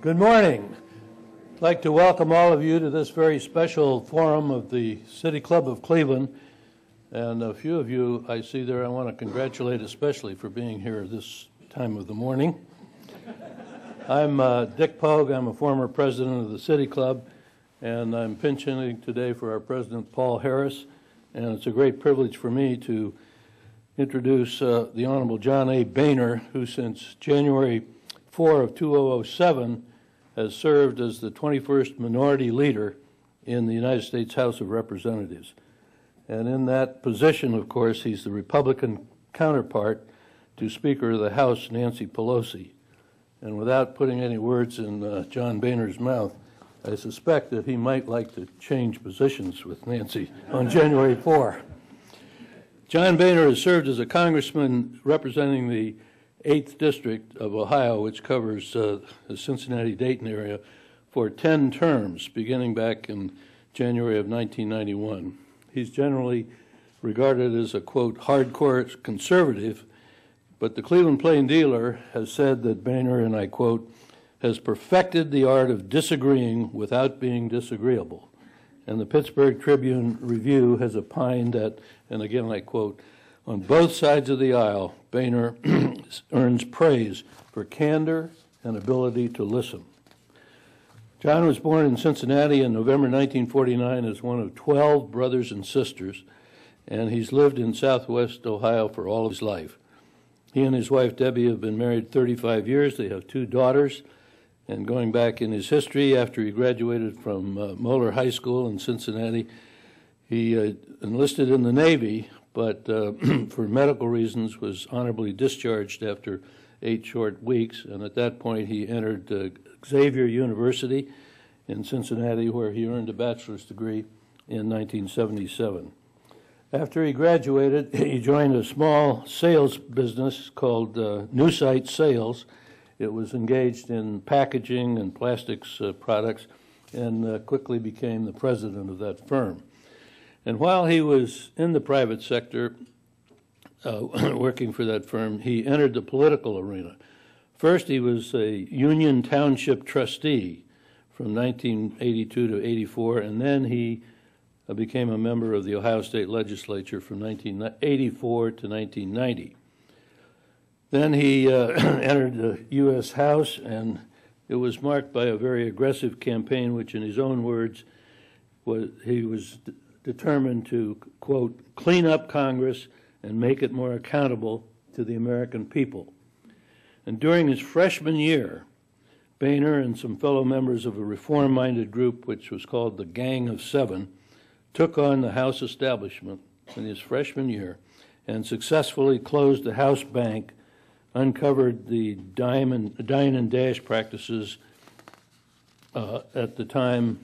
Good morning. I'd like to welcome all of you to this very special forum of the City Club of Cleveland. And a few of you I see there I want to congratulate especially for being here this time of the morning. I'm Dick Pogue. I'm a former president of the City Club, and I'm pinch hitting today for our president, Paul Harris. And it's a great privilege for me to introduce the Honorable John A. Boehner, who since January 4 of 2007 has served as the 21st minority leader in the United States House of Representatives. And in that position, of course, he's the Republican counterpart to Speaker of the House, Nancy Pelosi. And without putting any words in John Boehner's mouth, I suspect that he might like to change positions with Nancy on January 4. John Boehner has served as a congressman representing the 8th District of Ohio, which covers the Cincinnati-Dayton area, for 10 terms, beginning back in January of 1991. He's generally regarded as a, quote, hardcore conservative, but the Cleveland Plain Dealer has said that Boehner, and I quote, has perfected the art of disagreeing without being disagreeable. And the Pittsburgh Tribune Review has opined that, and again I quote, on both sides of the aisle, Boehner earns praise for candor and ability to listen. John was born in Cincinnati in November 1949 as one of 12 brothers and sisters, and he's lived in Southwest Ohio for all of his life. He and his wife Debbie have been married 35 years. They have 2 daughters, and going back in his history, after he graduated from Moeller High School in Cincinnati, he enlisted in the Navy, but for medical reasons was honorably discharged after 8 short weeks, and at that point he entered Xavier University in Cincinnati, where he earned a bachelor's degree in 1977. After he graduated, he joined a small sales business called New Site Sales. It was engaged in packaging and plastics products, and quickly became the president of that firm. And while he was in the private sector working for that firm, he entered the political arena. First, he was a Union Township trustee from 1982 to 84, and then he became a member of the Ohio State Legislature from 1984 to 1990. Then he entered the U.S. House, and it was marked by a very aggressive campaign, which in his own words, he was determined to, quote, clean up Congress and make it more accountable to the American people. And during his freshman year, Boehner and some fellow members of a reform-minded group, which was called the Gang of Seven, took on the House establishment in his freshman year and successfully closed the House bank, uncovered the dine and dash practices at the time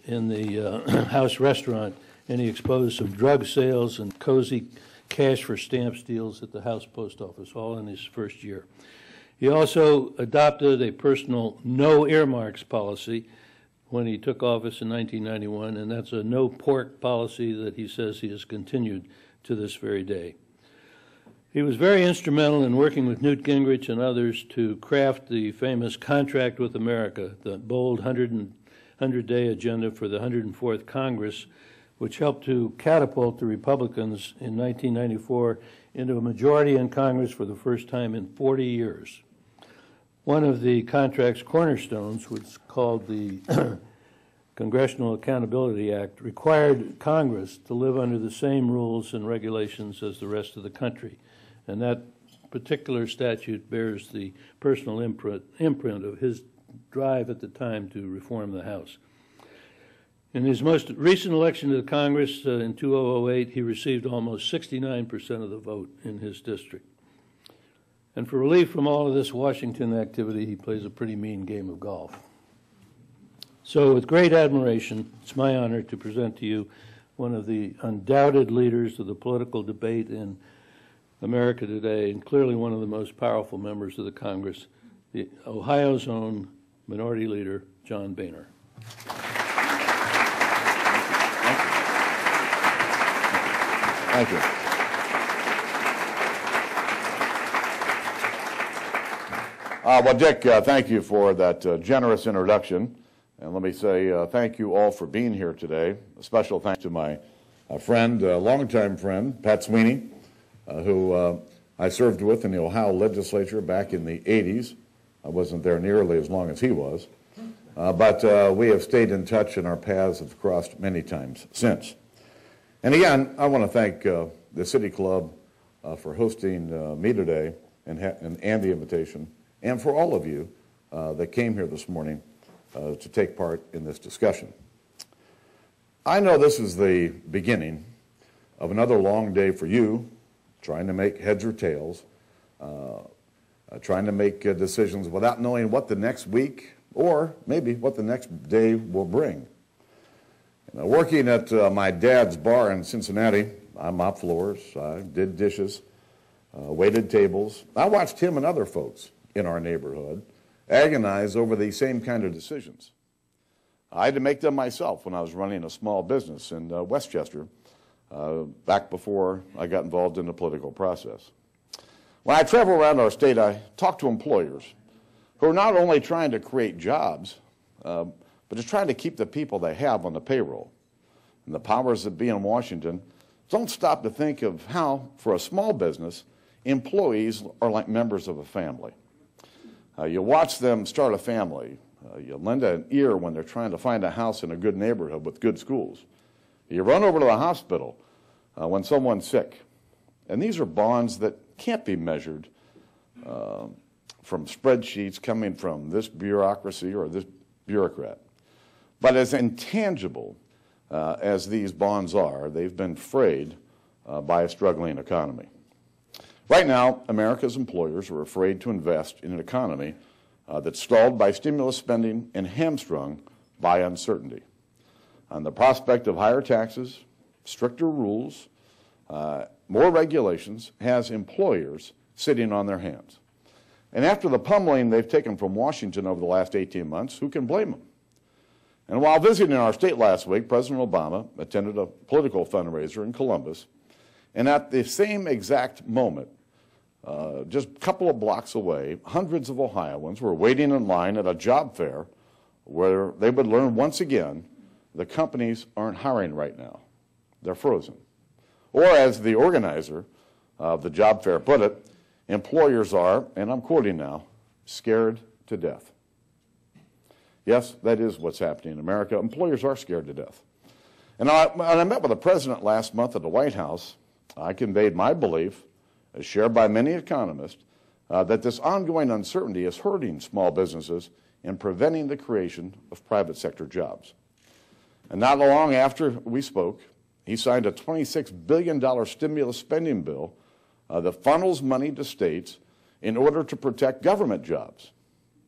in the House restaurant, and he exposed some drug sales and cozy cash for stamp deals at the House Post Office, all in his first year. He also adopted a personal no earmarks policy when he took office in 1991, and that's a no pork policy that he says he has continued to this very day. He was very instrumental in working with Newt Gingrich and others to craft the famous Contract with America, the bold 100-day agenda for the 104th Congress, which helped to catapult the Republicans in 1994 into a majority in Congress for the first time in 40 years. One of the contract's cornerstones, which was called the Congressional Accountability Act, required Congress to live under the same rules and regulations as the rest of the country. And that particular statute bears the personal imprint of his drive at the time to reform the House. In his most recent election to the Congress in 2008, he received almost 69% of the vote in his district. And for relief from all of this Washington activity, he plays a pretty mean game of golf. So with great admiration, it's my honor to present to you one of the undoubted leaders of the political debate in America today, and clearly one of the most powerful members of the Congress, the Ohio's own Minority Leader, John Boehner. Thank you. Well, Dick, thank you for that generous introduction. And let me say thank you all for being here today. A special thanks to my friend, longtime friend, Pat Sweeney, who I served with in the Ohio legislature back in the 80s. I wasn't there nearly as long as he was. But we have stayed in touch, and our paths have crossed many times since. And again, I want to thank the City Club for hosting me today and the invitation, and for all of you that came here this morning to take part in this discussion. I know this is the beginning of another long day for you, trying to make heads or tails, trying to make decisions without knowing what the next week or maybe what the next day will bring. Working at my dad's bar in Cincinnati, I mopped floors, I did dishes, waited tables. I watched him and other folks in our neighborhood agonize over these same kind of decisions. I had to make them myself when I was running a small business in Westchester back before I got involved in the political process. When I travel around our state, I talk to employers who are not only trying to create jobs, but just trying to keep the people they have on the payroll. And the powers that be in Washington don't stop to think of how, for a small business, employees are like members of a family. You watch them start a family. You lend an ear when they're trying to find a house in a good neighborhood with good schools. You run over to the hospital when someone's sick. And these are bonds that can't be measured from spreadsheets coming from this bureaucracy or this bureaucrat. But as intangible as these bonds are, they've been frayed by a struggling economy. Right now, America's employers are afraid to invest in an economy that's stalled by stimulus spending and hamstrung by uncertainty. And the prospect of higher taxes, stricter rules, more regulations has employers sitting on their hands. And after the pummeling they've taken from Washington over the last 18 months, who can blame them? And while visiting our state last week, President Obama attended a political fundraiser in Columbus, and at the same exact moment, just a couple of blocks away, hundreds of Ohioans were waiting in line at a job fair where they would learn once again the companies aren't hiring right now. They're frozen. Or as the organizer of the job fair put it, employers are, and I'm quoting now, scared to death. Yes, that is what's happening in America. Employers are scared to death. And I met with the president last month at the White House. I conveyed my belief, as shared by many economists, that this ongoing uncertainty is hurting small businesses and preventing the creation of private sector jobs. And not long after we spoke, he signed a $26 billion stimulus spending bill that funnels money to states in order to protect government jobs.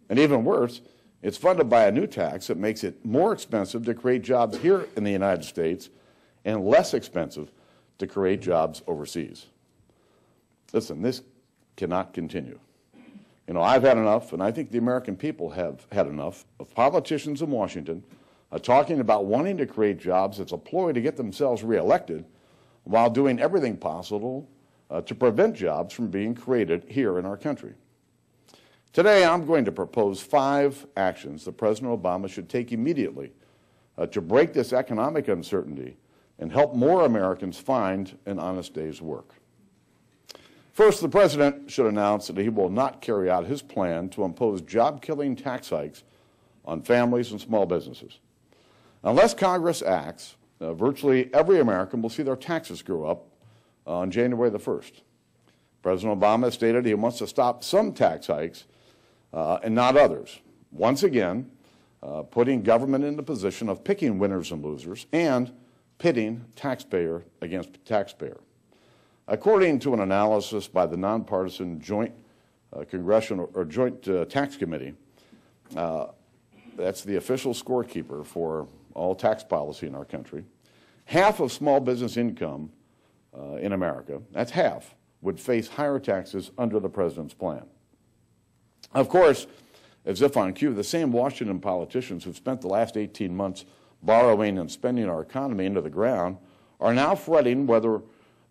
And even worse, it's funded by a new tax that makes it more expensive to create jobs here in the United States and less expensive to create jobs overseas. Listen, this cannot continue. You know, I've had enough, and I think the American people have had enough, of politicians in Washington talking about wanting to create jobs as a ploy to get themselves reelected while doing everything possible to prevent jobs from being created here in our country. Today, I'm going to propose 5 actions that President Obama should take immediately to break this economic uncertainty and help more Americans find an honest day's work. First, the President should announce that he will not carry out his plan to impose job-killing tax hikes on families and small businesses. Unless Congress acts, virtually every American will see their taxes go up on January the 1st. President Obama stated he wants to stop some tax hikes and not others, once again putting government in the position of picking winners and losers and pitting taxpayer against taxpayer. According to an analysis by the nonpartisan Joint Congressional or Joint Tax Committee, that's the official scorekeeper for all tax policy in our country, half of small business income in America, that's half, would face higher taxes under the president's plan. Of course, as if on cue, the same Washington politicians who've spent the last 18 months borrowing and spending our economy into the ground are now fretting whether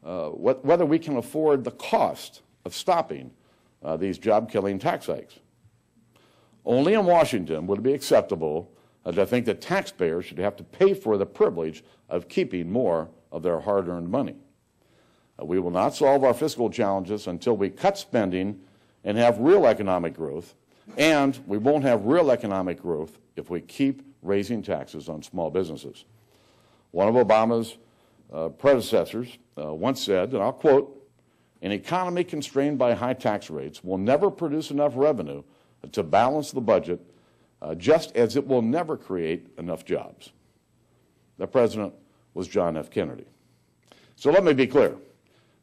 we can afford the cost of stopping these job-killing tax hikes. Only in Washington would it be acceptable to think that taxpayers should have to pay for the privilege of keeping more of their hard-earned money. We will not solve our fiscal challenges until we cut spending and have real economic growth, and we won't have real economic growth if we keep raising taxes on small businesses. One of Obama's predecessors once said, and I'll quote, "An economy constrained by high tax rates will never produce enough revenue to balance the budget, just as it will never create enough jobs." The president was John F. Kennedy. So let me be clear.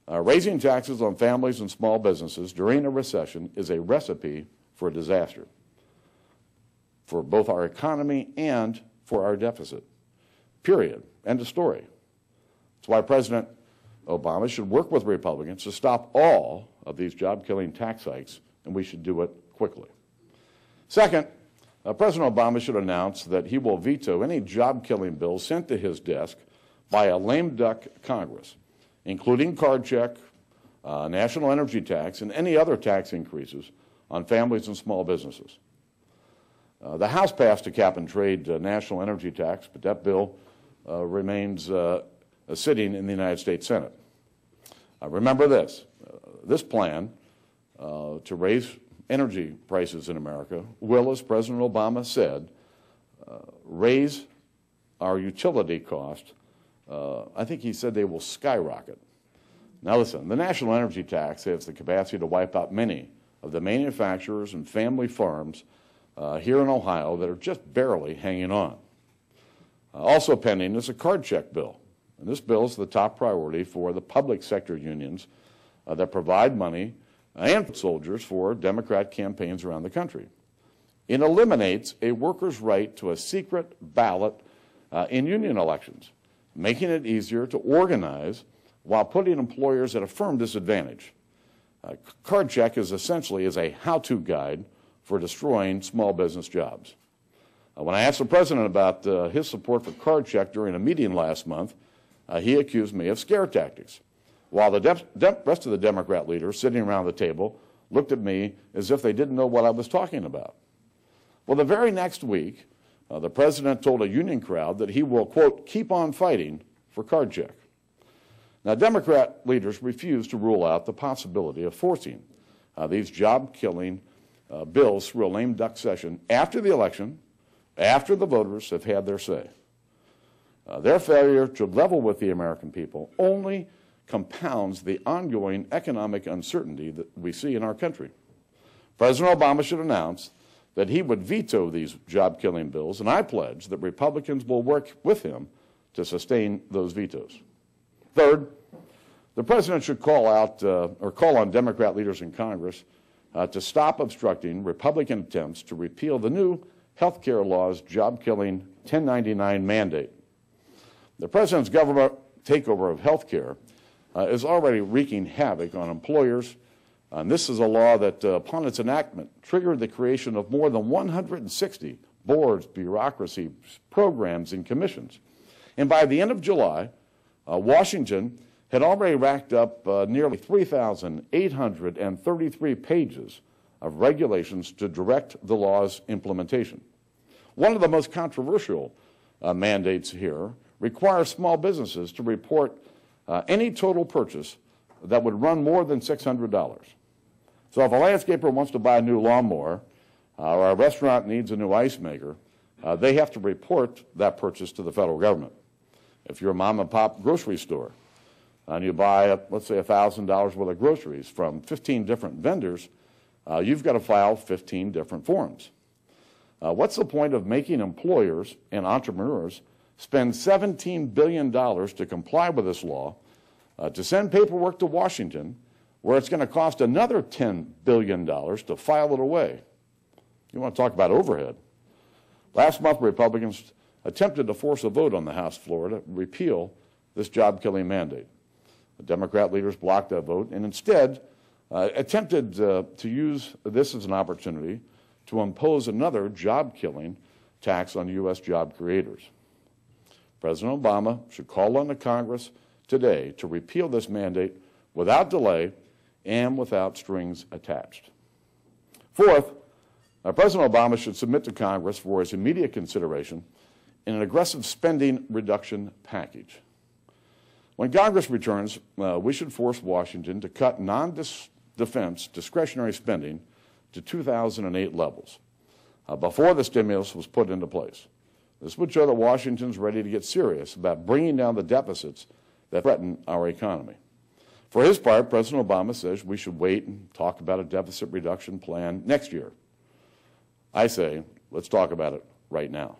Raising taxes on families and small businesses during a recession is a recipe for disaster, for both our economy and for our deficit. Period. End of story. That's why President Obama should work with Republicans to stop all of these job-killing tax hikes, and we should do it quickly. Second, President Obama should announce that he will veto any job-killing bill sent to his desk by a lame duck Congress, including card check, national energy tax, and any other tax increases on families and small businesses. The House passed a cap-and-trade national energy tax, but that bill remains sitting in the United States Senate. Remember this. This plan to raise energy prices in America will, as President Obama said, raise our utility cost. I think he said they will skyrocket. Now listen, the national energy tax has the capacity to wipe out many of the manufacturers and family farms here in Ohio that are just barely hanging on. Also pending is a card check bill. And this bill is the top priority for the public sector unions that provide money and soldiers for Democrat campaigns around the country. It eliminates a worker's right to a secret ballot in union elections, making it easier to organize while putting employers at a firm disadvantage. Card check is essentially a how-to guide for destroying small business jobs. When I asked the president about his support for card check during a meeting last month, he accused me of scare tactics, while the rest of the Democrat leaders sitting around the table looked at me as if they didn't know what I was talking about. Well, the very next week, the president told a union crowd that he will, quote, keep on fighting for card check. Now, Democrat leaders refused to rule out the possibility of forcing these job-killing bills through a lame duck session after the election, after the voters have had their say. Their failure to level with the American people only compounds the ongoing economic uncertainty that we see in our country. President Obama should announce that he would veto these job-killing bills, and I pledge that Republicans will work with him to sustain those vetoes. Third, the president should call on Democrat leaders in Congress to stop obstructing Republican attempts to repeal the new health care law's job-killing 1099 mandate. The president's government takeover of health care is already wreaking havoc on employers, and this is a law that, upon its enactment, triggered the creation of more than 160 boards, bureaucracy, programs, and commissions. And by the end of July, Washington had already racked up nearly 3,833 pages of regulations to direct the law's implementation. One of the most controversial mandates here requires small businesses to report any total purchase that would run more than $600. So if a landscaper wants to buy a new lawnmower or a restaurant needs a new ice maker, they have to report that purchase to the federal government. If you're a mom and pop grocery store and you buy, let's say, $1,000 worth of groceries from 15 different vendors, you've got to file 15 different forms. What's the point of making employers and entrepreneurs spend $17 billion to comply with this law, to send paperwork to Washington, where it's going to cost another $10 billion to file it away? You want to talk about overhead. Last month, Republicans attempted to force a vote on the House floor to repeal this job-killing mandate. The Democrat leaders blocked that vote and instead attempted to use this as an opportunity to impose another job-killing tax on U.S. job creators. President Obama should call on the Congress today to repeal this mandate without delay and without strings attached. Fourth, President Obama should submit to Congress for his immediate consideration in an aggressive spending reduction package. When Congress returns, we should force Washington to cut non-defense discretionary spending to 2008 levels, before the stimulus was put into place. This would show that Washington's ready to get serious about bringing down the deficits that threaten our economy. For his part, President Obama says we should wait and talk about a deficit reduction plan next year. I say, let's talk about it right now.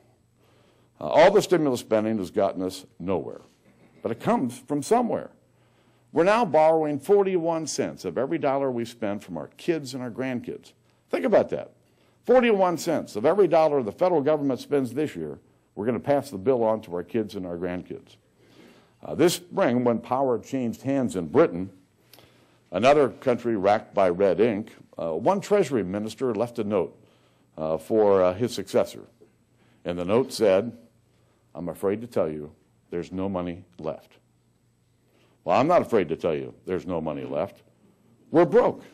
All the stimulus spending has gotten us nowhere, but it comes from somewhere. We're now borrowing 41 cents of every dollar we spend from our kids and our grandkids. Think about that. 41 cents of every dollar the federal government spends this year, we're going to pass the bill on to our kids and our grandkids. This spring, when power changed hands in Britain, another country racked by red ink, one Treasury minister left a note for his successor. And the note said, "I'm afraid to tell you there's no money left." Well, I'm not afraid to tell you there's no money left. We're broke.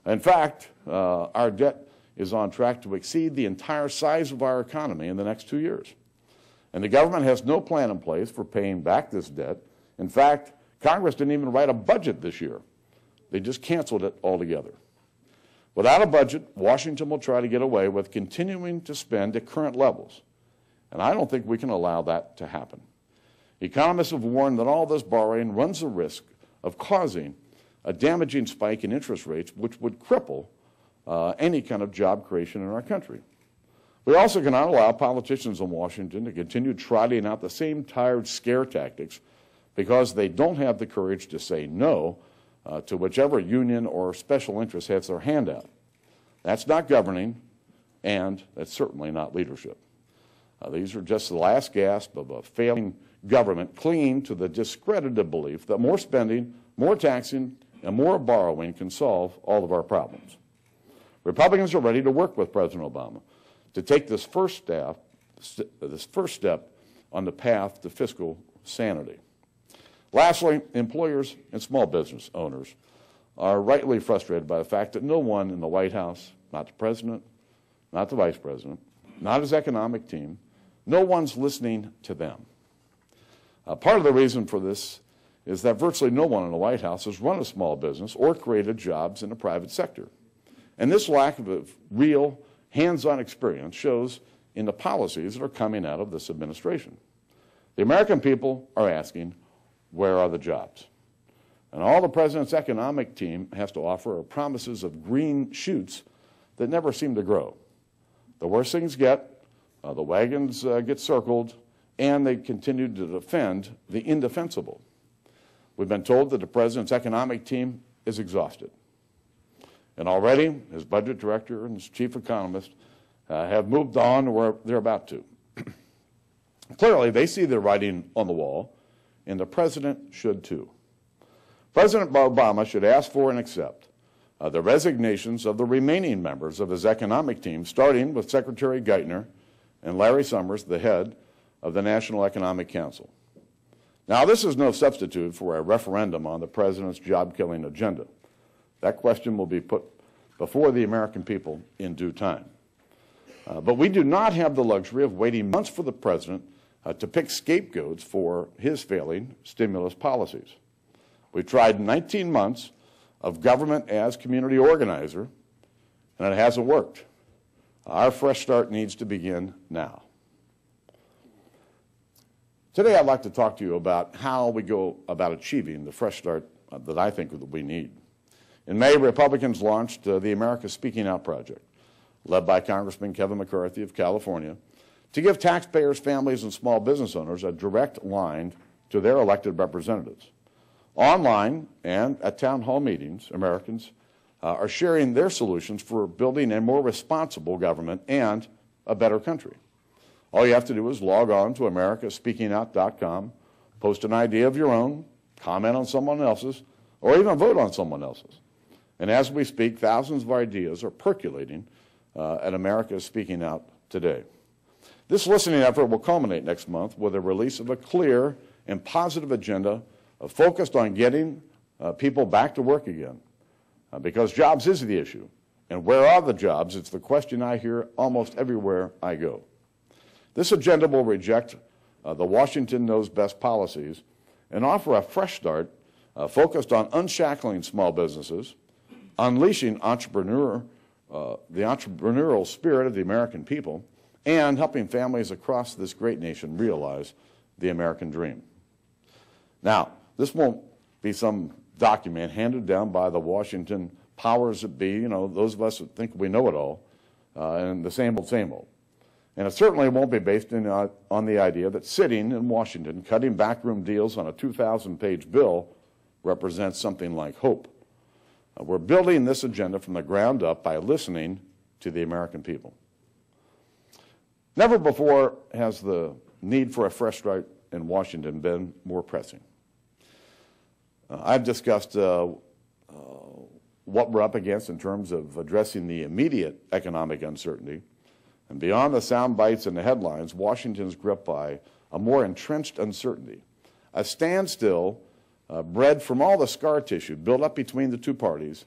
In fact, our debt is on track to exceed the entire size of our economy in the next 2 years. And the government has no plan in place for paying back this debt. In fact, Congress didn't even write a budget this year. They just canceled it altogether. Without a budget, Washington will try to get away with continuing to spend at current levels. And I don't think we can allow that to happen. Economists have warned that all this borrowing runs the risk of causing a damaging spike in interest rates, which would cripple any kind of job creation in our country. We also cannot allow politicians in Washington to continue trotting out the same tired scare tactics because they don't have the courage to say no to whichever union or special interest has their hand out. That's not governing, and that's certainly not leadership. These are just the last gasp of a failing government clinging to the discredited belief that more spending, more taxing, and more borrowing can solve all of our problems. Republicans are ready to work with President Obama to take this first step on the path to fiscal sanity. Lastly, employers and small business owners are rightly frustrated by the fact that no one in the White House, not the president, not the vice president, not his economic team, no one's listening to them. Part of the reason for this is that virtually no one in the White House has run a small business or created jobs in the private sector. And this lack of real hands-on experience shows in the policies that are coming out of this administration. The American people are asking, where are the jobs? And all the president's economic team has to offer are promises of green shoots that never seem to grow. The worse things get, the wagons get circled, and they continue to defend the indefensible. We've been told that the president's economic team is exhausted. And already, his budget director and his chief economist have moved on, or they're about to. Clearly, they see the writing on the wall, and the president should too. President Obama should ask for and accept the resignations of the remaining members of his economic team, starting with Secretary Geithner and Larry Summers, the head of the National Economic Council. Now, this is no substitute for a referendum on the president's job-killing agenda. That question will be put before the American people in due time. But we do not have the luxury of waiting months for the president to pick scapegoats for his failing stimulus policies. We've tried 19 months of government as community organizer, and it hasn't worked. Our fresh start needs to begin now. Today, I'd like to talk to you about how we go about achieving the fresh start that I think that we need. In May, Republicans launched the America Speaking Out Project, led by Congressman Kevin McCarthy of California, to give taxpayers, families, and small business owners a direct line to their elected representatives. Online and at town hall meetings, Americans are sharing their solutions for building a more responsible government and a better country. All you have to do is log on to americaspeakingout.com, post an idea of your own, comment on someone else's, or even vote on someone else's. And as we speak, thousands of ideas are percolating at America Speaking Out today. This listening effort will culminate next month with a release of a clear and positive agenda focused on getting people back to work again, because jobs is the issue, And where are the jobs? It's the question I hear almost everywhere I go. This agenda will reject the Washington knows best policies and offer a fresh start focused on unshackling small businesses, unleashing the entrepreneurial spirit of the American people, and helping families across this great nation realize the American dream. Now, this won't be some document handed down by the Washington powers that be, those of us that think we know it all, and the same old, same old. And it certainly won't be based on the idea that sitting in Washington, cutting backroom deals on a 2,000-page bill represents something like hope. We're building this agenda from the ground up by listening to the American people. Never before has the need for a fresh start in Washington been more pressing. I've discussed what we're up against in terms of addressing the immediate economic uncertainty. And beyond the sound bites and the headlines, Washington's gripped by a more entrenched uncertainty, a standstill bred from all the scar tissue built up between the two parties,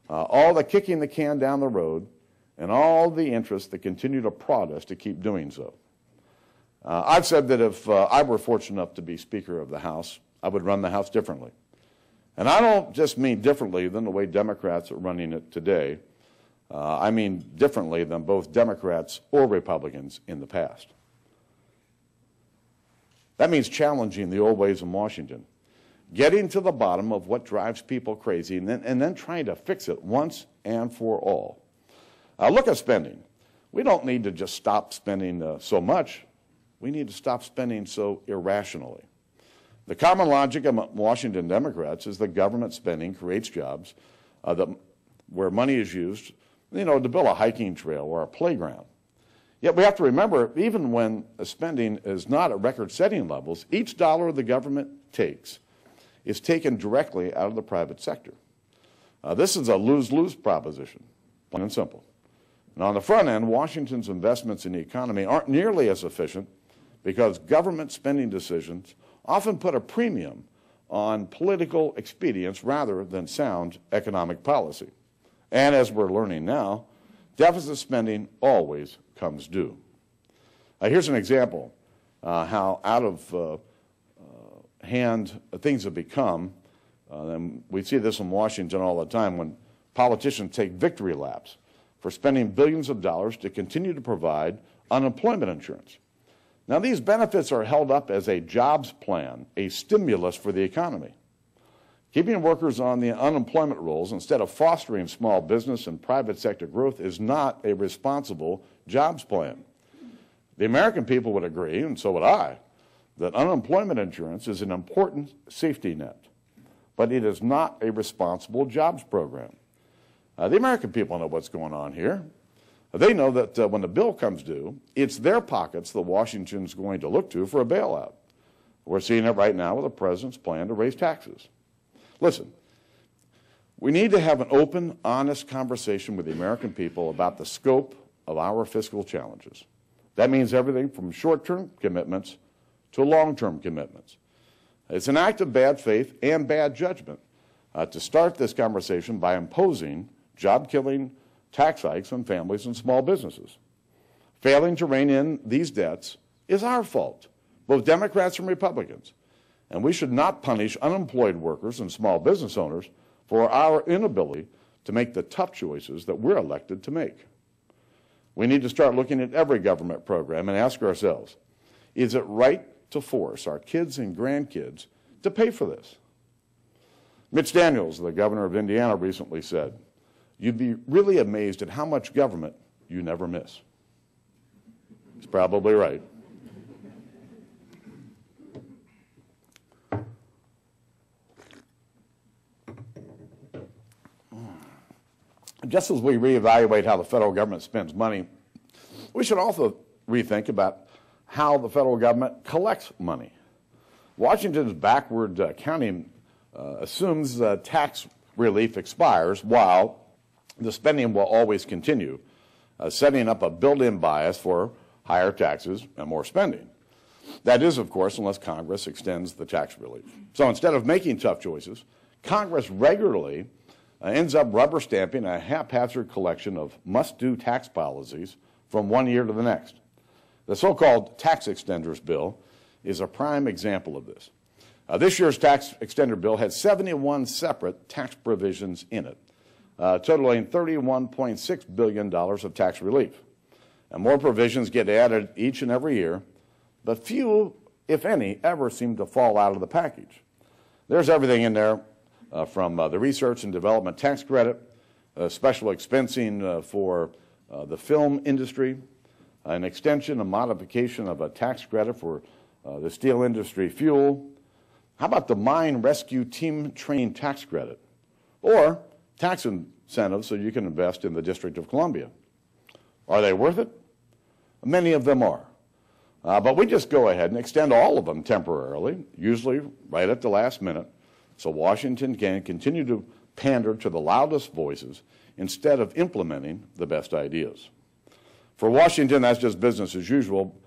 all the kicking the can down the road, and all the interests that continue to prod us to keep doing so. I've said that if I were fortunate enough to be Speaker of the House, I would run the House differently. And I don't just mean differently than the way Democrats are running it today. I mean differently than both Democrats or Republicans in the past. That means challenging the old ways in Washington, getting to the bottom of what drives people crazy, and then trying to fix it once and for all. Look at spending. We don't need to just stop spending so much. We need to stop spending so irrationally. The common logic of Washington Democrats is that government spending creates jobs where money is used, to build a hiking trail or a playground. Yet we have to remember, even when spending is not at record-setting levels, each dollar the government takes is taken directly out of the private sector. This is a lose-lose proposition, plain and simple. And on the front end, Washington's investments in the economy aren't nearly as efficient because government spending decisions often put a premium on political expedience rather than sound economic policy. And as we're learning now, deficit spending always comes due. Here's an example how out of hand things have become. And we see this in Washington all the time when politicians take victory laps for spending billions of dollars to continue to provide unemployment insurance. Now, these benefits are held up as a jobs plan, a stimulus for the economy. Keeping workers on the unemployment rolls instead of fostering small business and private sector growth is not a responsible jobs plan. The American people would agree, and so would I, that unemployment insurance is an important safety net, but it is not a responsible jobs program. The American people know what's going on here. They know that when the bill comes due, it's their pockets that Washington's going to look to for a bailout. We're seeing it right now with the president's plan to raise taxes. Listen, we need to have an open, honest conversation with the American people about the scope of our fiscal challenges. That means everything from short-term commitments to long-term commitments. It's an act of bad faith and bad judgment to start this conversation by imposing job-killing tax hikes on families and small businesses. Failing to rein in these debts is our fault, both Democrats and Republicans, and we should not punish unemployed workers and small business owners for our inability to make the tough choices that we're elected to make. We need to start looking at every government program and ask ourselves, is it right to force our kids and grandkids to pay for this? Mitch Daniels, the governor of Indiana, recently said, "You'd be really amazed at how much government you never miss." He's probably right. Just as we reevaluate how the federal government spends money, we should also rethink about how the federal government collects money. Washington's backward counting assumes tax relief expires while the spending will always continue, setting up a built-in bias for higher taxes and more spending. That is, of course, unless Congress extends the tax relief. So instead of making tough choices, Congress regularly ends up rubber stamping a haphazard collection of must-do tax policies from one year to the next. The so-called tax extenders bill is a prime example of this. This year's tax extender bill had 71 separate tax provisions in it, totaling $31.6 billion of tax relief. And more provisions get added each and every year, but few, if any, ever seem to fall out of the package. There's everything in there from the research and development tax credit, special expensing for the film industry, an extension and modification of a tax credit for the steel industry fuel. How about the mine rescue team training tax credit? Or tax incentives so you can invest in the District of Columbia. Are they worth it? Many of them are. But we just go ahead and extend all of them temporarily, usually right at the last minute, so Washington can continue to pander to the loudest voices instead of implementing the best ideas. For Washington, that's just business as usual,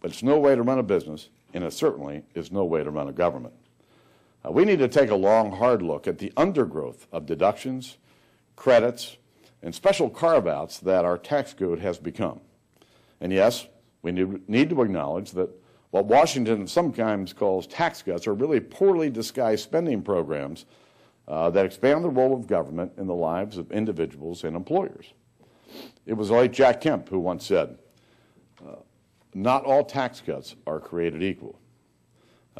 but it's no way to run a business, and it certainly is no way to run a government. We need to take a long, hard look at the undergrowth of deductions, credits, and special carve-outs that our tax code has become. And yes, we need to acknowledge that what Washington sometimes calls tax cuts are really poorly disguised spending programs that expand the role of government in the lives of individuals and employers. It was the late Jack Kemp who once said, not all tax cuts are created equal.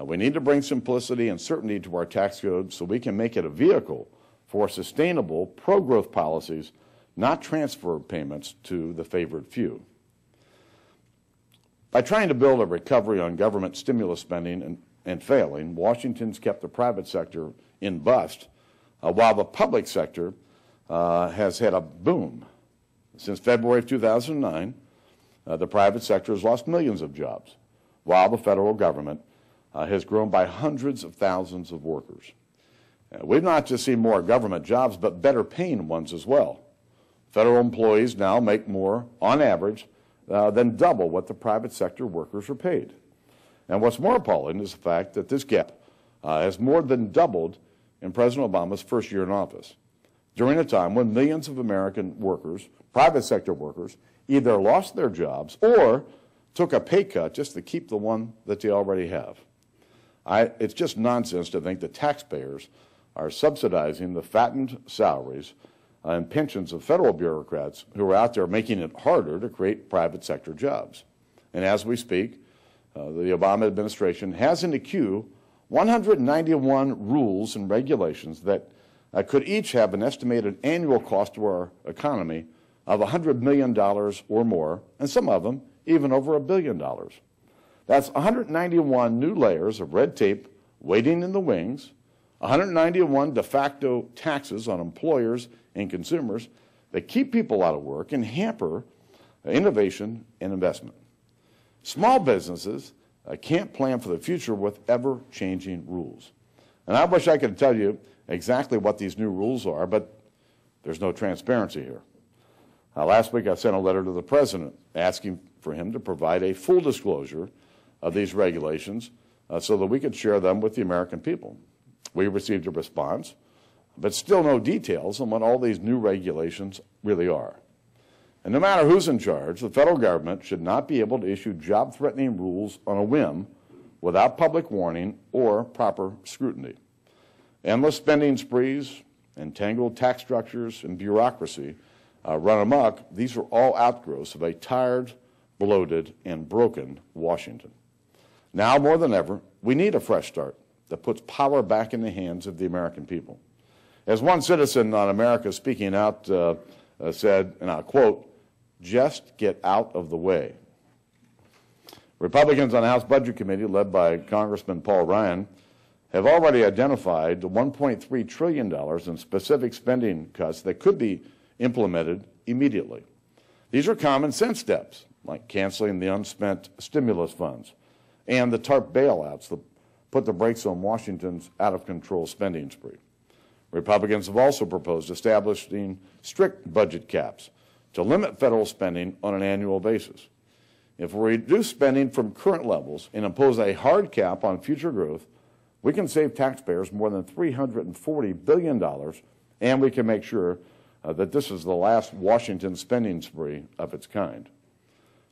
We need to bring simplicity and certainty to our tax code so we can make it a vehicle for sustainable pro-growth policies, not transfer payments to the favored few. By trying to build a recovery on government stimulus spending and failing, Washington's kept the private sector in bust, while the public sector has had a boom. Since February of 2009, the private sector has lost millions of jobs, while the federal government has grown by hundreds of thousands of workers. We've not just seen more government jobs, but better paying ones as well. Federal employees now make more, on average, than double what the private sector workers are paid. And what's more appalling is the fact that this gap has more than doubled in President Obama's first year in office, during a time when millions of American workers, private sector workers, either lost their jobs or took a pay cut just to keep the one that they already have. It's just nonsense to think that taxpayers are subsidizing the fattened salaries and pensions of federal bureaucrats who are out there making it harder to create private sector jobs. And as we speak, the Obama administration has in the queue 191 rules and regulations that could each have an estimated annual cost to our economy of $100 million or more, and some of them even over $1 billion. That's 191 new layers of red tape waiting in the wings, 191 de facto taxes on employers and consumers that keep people out of work and hamper innovation and investment. Small businesses can't plan for the future with ever-changing rules. And I wish I could tell you exactly what these new rules are, but there's no transparency here. Last week I sent a letter to the President asking for him to provide a full disclosure of these regulations so that we could share them with the American people. We received a response, but still no details on what all these new regulations really are. And no matter who's in charge, the federal government should not be able to issue job-threatening rules on a whim without public warning or proper scrutiny. Endless spending sprees, entangled tax structures, and bureaucracy run amok. These are all outgrowths of a tired, bloated, and broken Washington. Now more than ever, we need a fresh start that puts power back in the hands of the American people. As one citizen on America Speaking Out said, and I'll quote, "Just get out of the way." Republicans on the House Budget Committee, led by Congressman Paul Ryan, have already identified the $1.3 trillion in specific spending cuts that could be implemented immediately. These are common sense steps, like canceling the unspent stimulus funds and the TARP bailouts that put the brakes on Washington's out-of-control spending spree. Republicans have also proposed establishing strict budget caps to limit federal spending on an annual basis. If we reduce spending from current levels and impose a hard cap on future growth, we can save taxpayers more than $340 billion and we can make sure that this is the last Washington spending spree of its kind.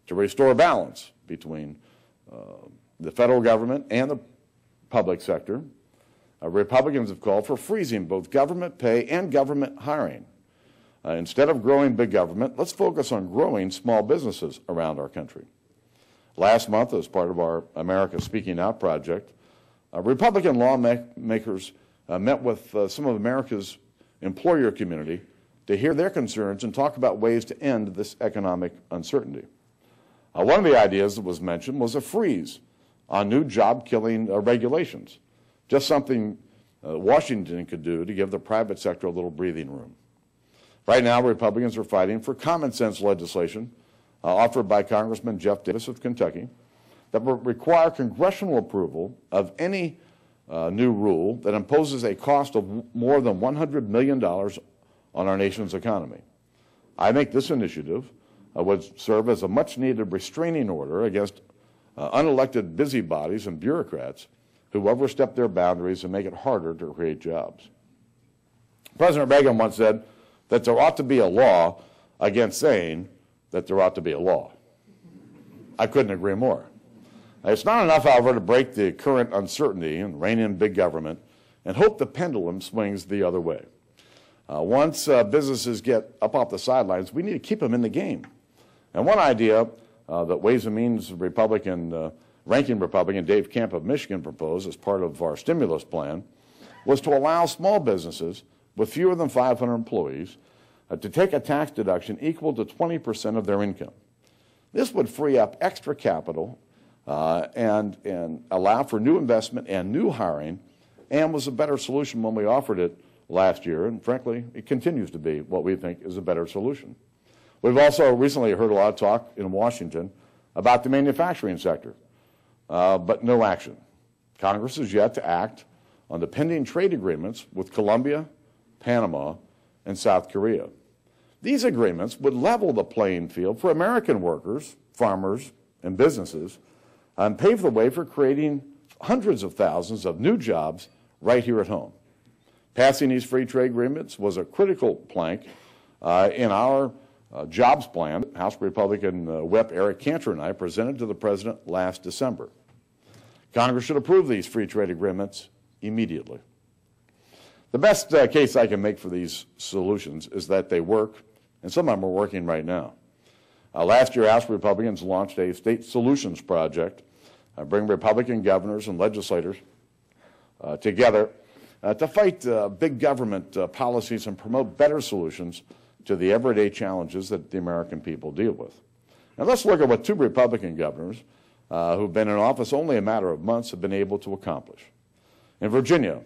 To restore balance between the federal government and the public sector, Republicans have called for freezing both government pay and government hiring. Instead of growing big government, let's focus on growing small businesses around our country. Last month, as part of our America Speaking Out project, Republican lawmakers met with some of America's employer community to hear their concerns and talk about ways to end this economic uncertainty. One of the ideas that was mentioned was a freeze on new job-killing regulations, just something Washington could do to give the private sector a little breathing room. Right now, Republicans are fighting for common-sense legislation offered by Congressman Jeff Davis of Kentucky that will require congressional approval of any new rule that imposes a cost of more than $100 million on our nation's economy. I think this initiative would serve as a much-needed restraining order against unelected busybodies and bureaucrats who overstep their boundaries and make it harder to create jobs. President Reagan once said that there ought to be a law against saying that there ought to be a law. I couldn't agree more. It's not enough, however, to break the current uncertainty and rein in big government and hope the pendulum swings the other way. Once businesses get up off the sidelines, we need to keep them in the game. And one idea that Ways and Means ranking Republican Dave Camp of Michigan proposed as part of our stimulus plan was to allow small businesses with fewer than 500 employees to take a tax deduction equal to 20% of their income. This would free up extra capital and allow for new investment and new hiring, and was a better solution when we offered it last year, and frankly, it continues to be what we think is a better solution. We've also recently heard a lot of talk in Washington about the manufacturing sector, but no action. Congress is yet to act on the pending trade agreements with Colombia, Panama, and South Korea. These agreements would level the playing field for American workers, farmers, and businesses, and pave the way for creating hundreds of thousands of new jobs right here at home. Passing these free trade agreements was a critical plank in our jobs plan that House Republican Whip Eric Cantor and I presented to the President last December. Congress should approve these free trade agreements immediately. The best case I can make for these solutions is that they work, and some of them are working right now. Last year, House Republicans launched a state solutions project, bring Republican governors and legislators together to fight big government policies and promote better solutions to the everyday challenges that the American people deal with. Now let's look at what two Republican governors who've been in office only a matter of months have been able to accomplish. In Virginia,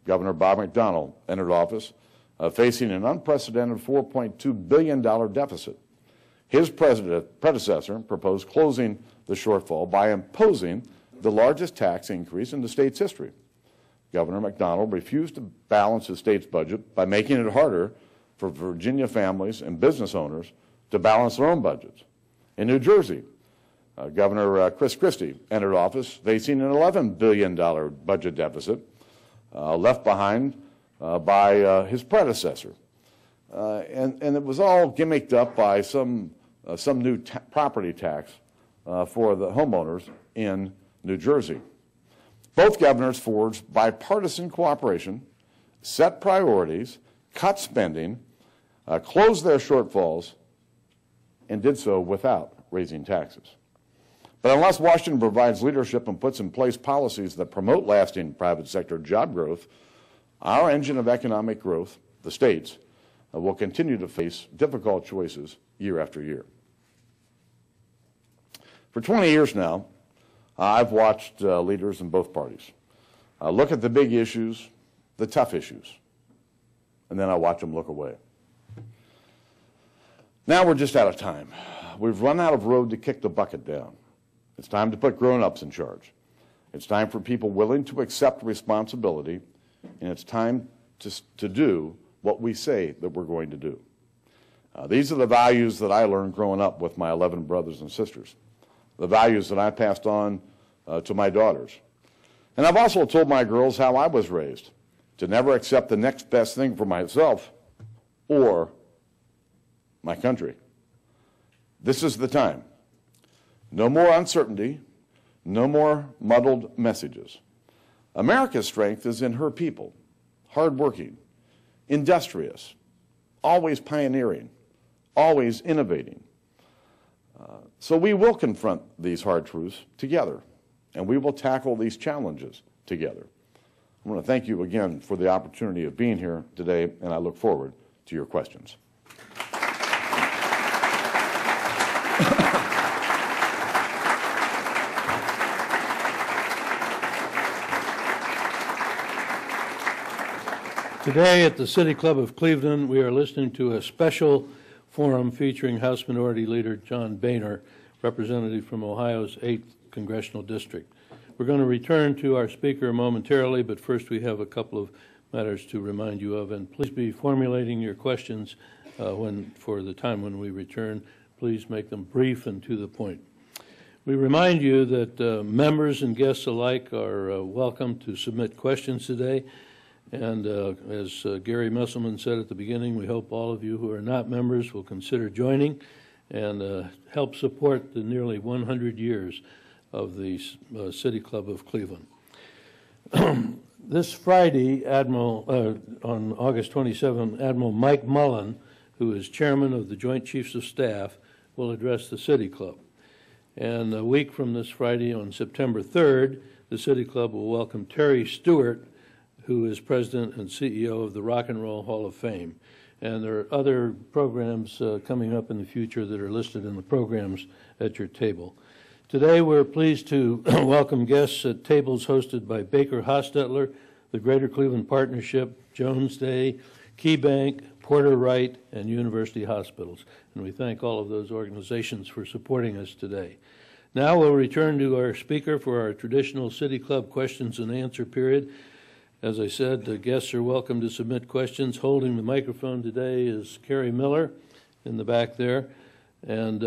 Governor Bob McDonnell entered office facing an unprecedented $4.2 billion deficit. His predecessor proposed closing the shortfall by imposing the largest tax increase in the state's history. Governor McDonnell refused to balance the state's budget by making it harder for Virginia families and business owners to balance their own budgets. In New Jersey, Governor Chris Christie entered office facing an $11 billion budget deficit left behind by his predecessor. And it was all gimmicked up by some new property tax for the homeowners in New Jersey. Both governors forged bipartisan cooperation, set priorities, cut spending, closed their shortfalls, and did so without raising taxes. But unless Washington provides leadership and puts in place policies that promote lasting private sector job growth, our engine of economic growth, the states, will continue to face difficult choices year after year. For 20 years now, I've watched leaders in both parties look at the big issues, the tough issues, and then I watch them look away. Now we're just out of time. We've run out of road to kick the bucket down. It's time to put grown-ups in charge. It's time for people willing to accept responsibility, and it's time to do what we say that we're going to do. These are the values that I learned growing up with my 11 brothers and sisters, the values that I passed on to my daughters. And I've also told my girls how I was raised, to never accept the next best thing for myself or my country. This is the time. No more uncertainty, no more muddled messages. America's strength is in her people, hardworking, industrious, always pioneering, always innovating. So we will confront these hard truths together, and we will tackle these challenges together. I want to thank you again for the opportunity of being here today, and I look forward to your questions. Today at the City Club of Cleveland, we are listening to a special forum featuring House Minority Leader John Boehner, representative from Ohio's 8th Congressional District. We're going to return to our speaker momentarily, but first we have a couple of matters to remind you of, and please be formulating your questions for the time when we return. Please make them brief and to the point. We remind you that members and guests alike are welcome to submit questions today. And as Gary Messelman said at the beginning, we hope all of you who are not members will consider joining and help support the nearly 100 years of the City Club of Cleveland. This Friday, on August 27, Admiral Mike Mullen, who is chairman of the Joint Chiefs of Staff, will address the City Club. And a week from this Friday, on September 3rd, the City Club will welcome Terry Stewart, who is president and CEO of the Rock and Roll Hall of Fame. And there are other programs coming up in the future that are listed in the programs at your table. Today we're pleased to welcome guests at tables hosted by Baker Hostetler, the Greater Cleveland Partnership, Jones Day, KeyBank, Porter Wright, and University Hospitals. And we thank all of those organizations for supporting us today. Now we'll return to our speaker for our traditional City Club questions and answer period. As I said, the guests are welcome to submit questions. Holding the microphone today is Carrie Miller in the back there. And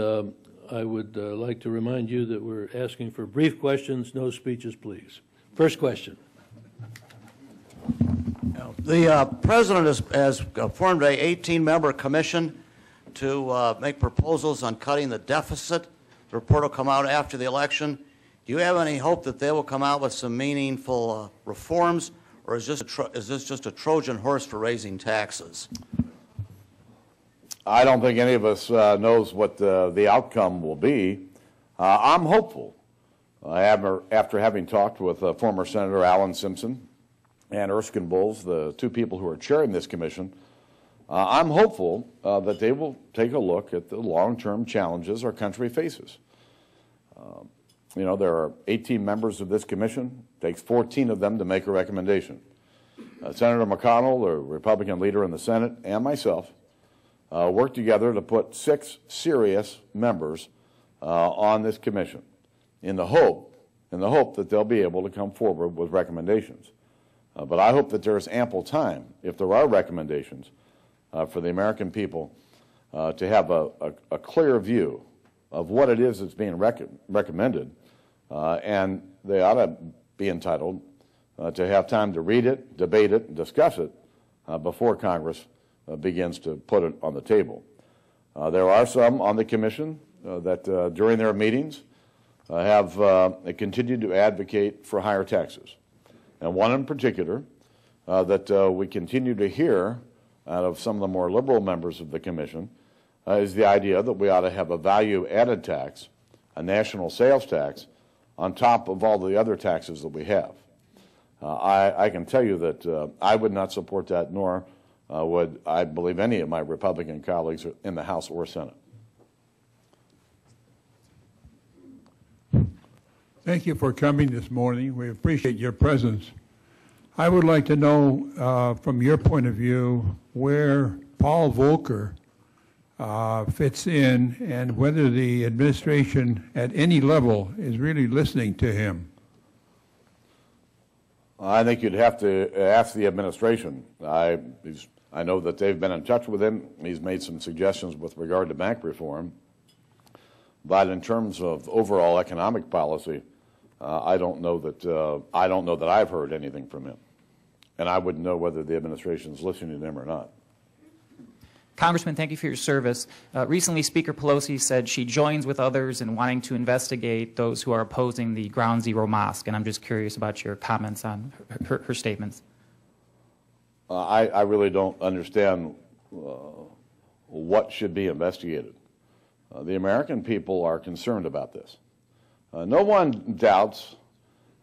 I would like to remind you that we're asking for brief questions, no speeches, please. First question. The president has formed a 18-member commission to make proposals on cutting the deficit. The report will come out after the election. Do you have any hope that they will come out with some meaningful reforms? Or is this just a Trojan horse for raising taxes? I don't think any of us knows what the outcome will be. I'm hopeful. After having talked with former Senator Alan Simpson and Erskine Bowles, the two people who are chairing this commission, I'm hopeful that they will take a look at the long-term challenges our country faces. You know, there are 18 members of this commission. It takes 14 of them to make a recommendation. Senator McConnell, the Republican leader in the Senate, and myself worked together to put 6 serious members on this commission in the hope that they'll be able to come forward with recommendations. But I hope that there's ample time, if there are recommendations, for the American people to have a clear view of what it is that's being recommended. And they ought to be entitled to have time to read it, debate it, and discuss it before Congress begins to put it on the table. There are some on the commission that during their meetings have continued to advocate for higher taxes. And one in particular that we continue to hear out of some of the more liberal members of the commission is the idea that we ought to have a value-added tax, a national sales tax, on top of all the other taxes that we have. I can tell you that I would not support that, nor would I believe any of my Republican colleagues in the House or Senate. Thank you for coming this morning. We appreciate your presence. I would like to know, from your point of view, where Paul Volcker fits in and whether the administration at any level is really listening to him. I think you'd have to ask the administration. I know that they've been in touch with him. He's made some suggestions with regard to bank reform. But in terms of overall economic policy, I don't know that I've heard anything from him. and I wouldn't know whether the administration is listening to them or not. Congressman, thank you for your service. Recently, Speaker Pelosi said she joins with others in wanting to investigate those who are opposing the Ground Zero Mosque, and I'm just curious about your comments on her statements. I really don't understand what should be investigated. The American people are concerned about this. No one doubts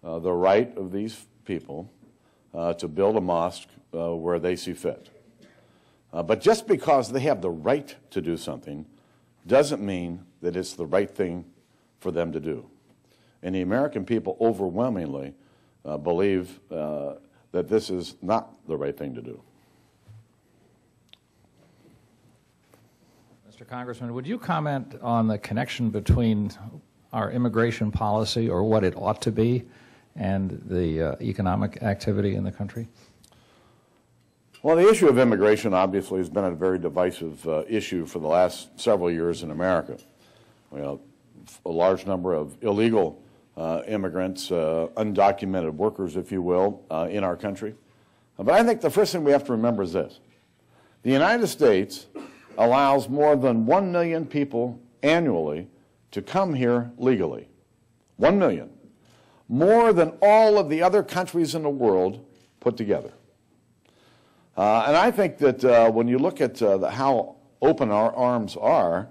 the right of these people to build a mosque where they see fit. But just because they have the right to do something doesn't mean that it's the right thing for them to do. And the American people overwhelmingly believe that this is not the right thing to do. Mr. Congressman, would you comment on the connection between our immigration policy, or what it ought to be, and the economic activity in the country? Well, the issue of immigration obviously has been a very divisive issue for the last several years in America. A large number of illegal immigrants, undocumented workers, if you will, in our country. But I think the first thing we have to remember is this. The United States allows more than 1 million people annually to come here legally. 1 million. More than all of the other countries in the world put together. And I think that when you look at how open our arms are,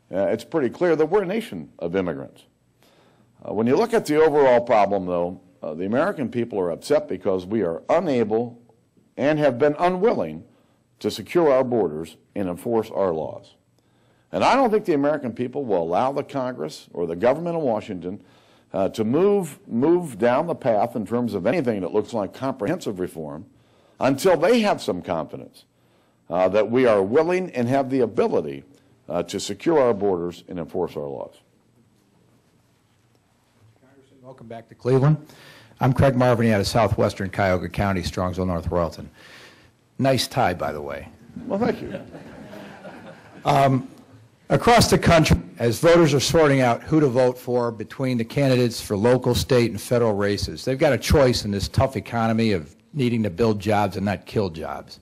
it's pretty clear that we're a nation of immigrants. When you look at the overall problem, though, the American people are upset because we are unable and have been unwilling to secure our borders and enforce our laws. And I don't think the American people will allow the Congress or the government in Washington to move down the path in terms of anything that looks like comprehensive reform until they have some confidence that we are willing and have the ability to secure our borders and enforce our laws. Congressman, welcome back to Cleveland. I'm Craig Marvany out of southwestern Cuyahoga County, Strongsville, North Royalton. Nice tie, by the way. Well, thank you. Across the country, as voters are sorting out who to vote for between the candidates for local, state, and federal races, they've got a choice in this tough economy of needing to build jobs and not kill jobs.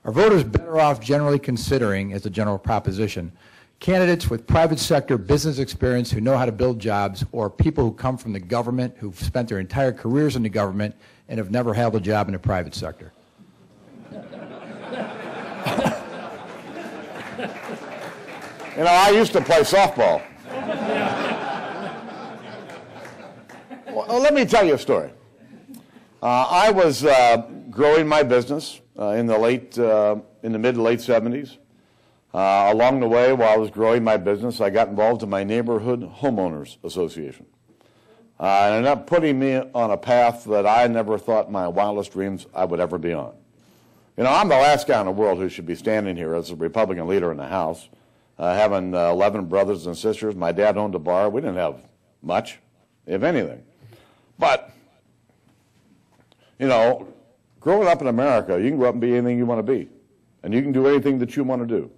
Are voters better off generally considering, as a general proposition, candidates with private sector business experience who know how to build jobs, or people who come from the government, who've spent their entire careers in the government and have never held a job in the private sector? You know, I used to play softball. Well, let me tell you a story. I was growing my business in the mid to late 70s. Along the way, while I was growing my business, I got involved in my neighborhood homeowners association. It ended up putting me on a path that I never thought in my wildest dreams I would ever be on. You know, I'm the last guy in the world who should be standing here as a Republican leader in the House, having 11 brothers and sisters. My dad owned a bar. We didn't have much, if anything. But, you know, growing up in America, you can grow up and be anything you want to be. And you can do anything that you want to do.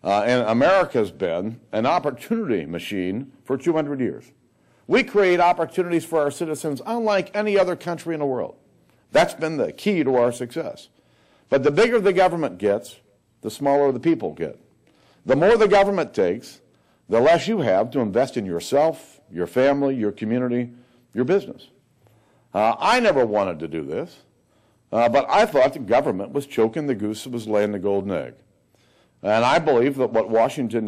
And America's been an opportunity machine for 200 years. We create opportunities for our citizens unlike any other country in the world. That's been the key to our success. But the bigger the government gets, the smaller the people get. The more the government takes, the less you have to invest in yourself, your family, your community, your business. I never wanted to do this, but I thought the government was choking the goose that was laying the golden egg. And I believe that what Washington